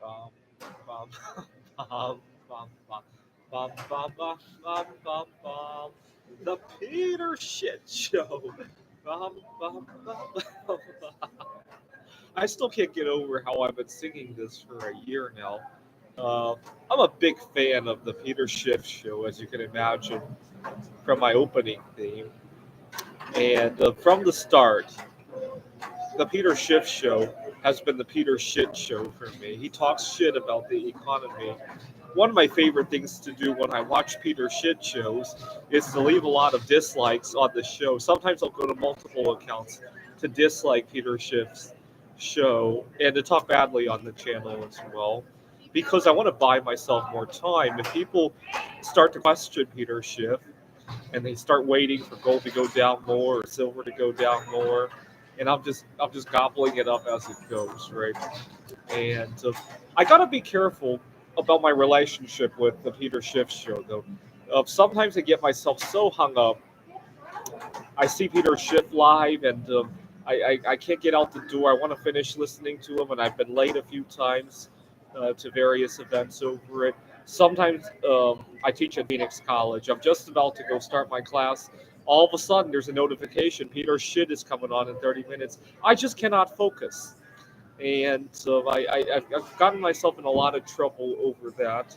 Bum, bum, bum, bum, bum, bum, bum, bum, bum, bum, bum. The Peter Shit Show. Bum, bum, bum, bum, bum. I still can't get over how I've been singing this for a year now. Uh, I'm a big fan of the Peter Schiff Show, as you can imagine from my opening theme. And from the start, the Peter Schiff Show has been the Peter Shit Show for me. He talks shit about the economy. One of my favorite things to do when I watch Peter Shit shows is to leave a lot of dislikes on the show. Sometimes I'll go to multiple accounts to dislike Peter Schiff's show and to talk badly on the channel as well because I want to buy myself more time. If people start to question Peter Schiff and they start waiting for gold to go down more or silver to go down more, and I'm just gobbling it up as it goes, right? And I gotta be careful about my relationship with the Peter Schiff show, though. Sometimes I get myself so hung up. I see Peter Schiff live, and I can't get out the door. I want to finish listening to him, and I've been late a few times to various events over it. Sometimes I teach at Phoenix College. I'm just about to go start my class. All of a sudden, there's a notification. Peter Shit is coming on in 30 minutes. I just cannot focus. And I've gotten myself in a lot of trouble over that.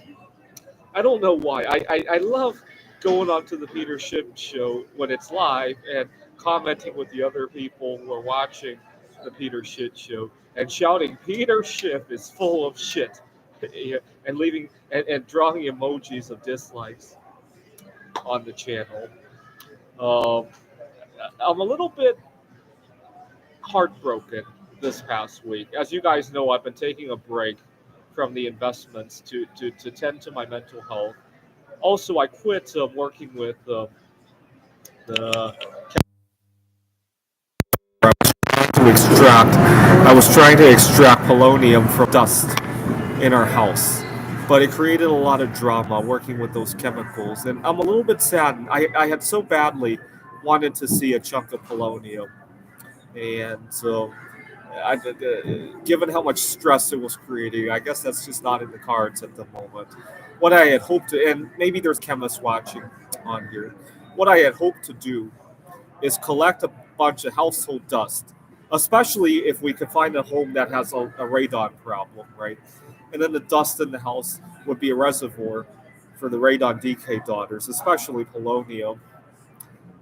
I don't know why. I love going onto the Peter Schiff show when it's live and commenting with the other people who are watching the Peter Shit show and shouting, Peter Schiff is full of shit. And leaving and drawing emojis of dislikes on the channel. Um, I'm a little bit heartbroken this past week. As you guys know, I've been taking a break from the investments to tend to my mental health. Also, I quit working with the to extract. I was trying to extract polonium from dust in our house, but it created a lot of drama working with those chemicals, and I'm a little bit saddened. I had so badly wanted to see a chunk of polonium, and so given how much stress it was creating, I guess that's just not in the cards at the moment. What I had hoped to, and maybe there's chemists watching on here, what I had hoped to do is collect a bunch of household dust, especially if we could find a home that has a radon problem, right? And then the dust in the house would be a reservoir for the radon decay daughters, especially polonium.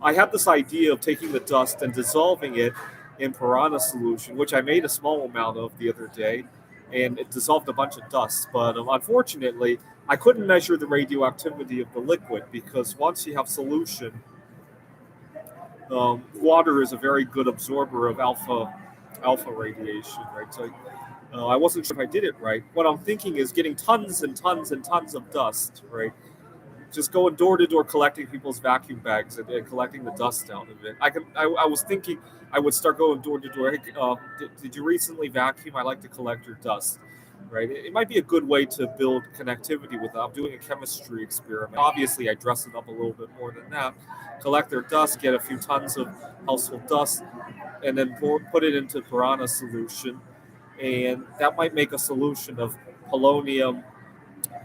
I had this idea of taking the dust and dissolving it in piranha solution, which I made a small amount of the other day, and it dissolved a bunch of dust. But unfortunately, I couldn't measure the radioactivity of the liquid because once you have solution, water is a very good absorber of alpha radiation, right? So I wasn't sure if I did it right. What I'm thinking is getting tons and tons and tons of dust, right? Just going door to door collecting people's vacuum bags and collecting the dust out of it. I was thinking I would start going door to door. Hey, did you recently vacuum? I like to collect your dust. Right. It might be a good way to build connectivity with them. I'm doing a chemistry experiment. Obviously, I dress it up a little bit more than that. Collect their dust, get a few tons of household dust, and then put it into piranha solution. And that might make a solution of polonium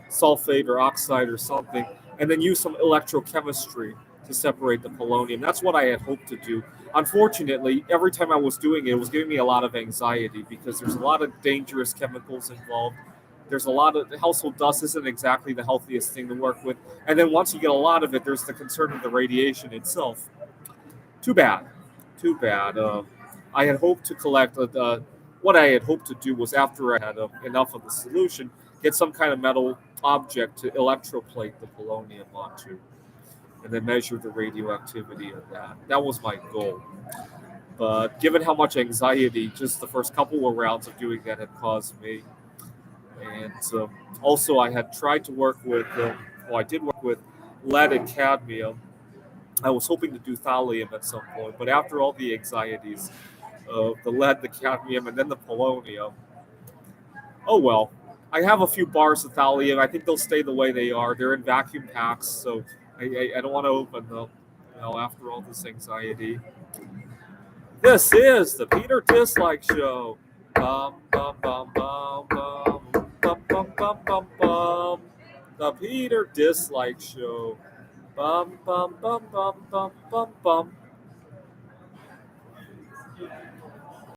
sulfate or oxide or something, and then use some electrochemistry to separate the polonium. That's what I had hoped to do. Unfortunately, every time I was doing it, it was giving me a lot of anxiety because there's a lot of dangerous chemicals involved. There's a lot of household dust isn't exactly the healthiest thing to work with. And then once you get a lot of it, there's the concern of the radiation itself. Too bad. Too bad. I had hoped to collect what I had hoped to do was after I had enough of the solution, get some kind of metal object to electroplate the polonium onto, and then measure the radioactivity of that. That was my goal. But given how much anxiety just the first couple of rounds of doing that had caused me, and also I had tried to work with, well, I did work with lead and cadmium. I was hoping to do thallium at some point, but after all the anxieties of the lead, the cadmium, and then the polonium, oh well. I have a few bars of thallium. I think they'll stay the way they are. They're in vacuum packs, so I don't want to open them. After all this anxiety. This is the Peter Dislike Show. Bum, bum, bum, bum, bum, bum, bum bum. The Peter Dislike Show. Bum bum bum bum bum bum bum.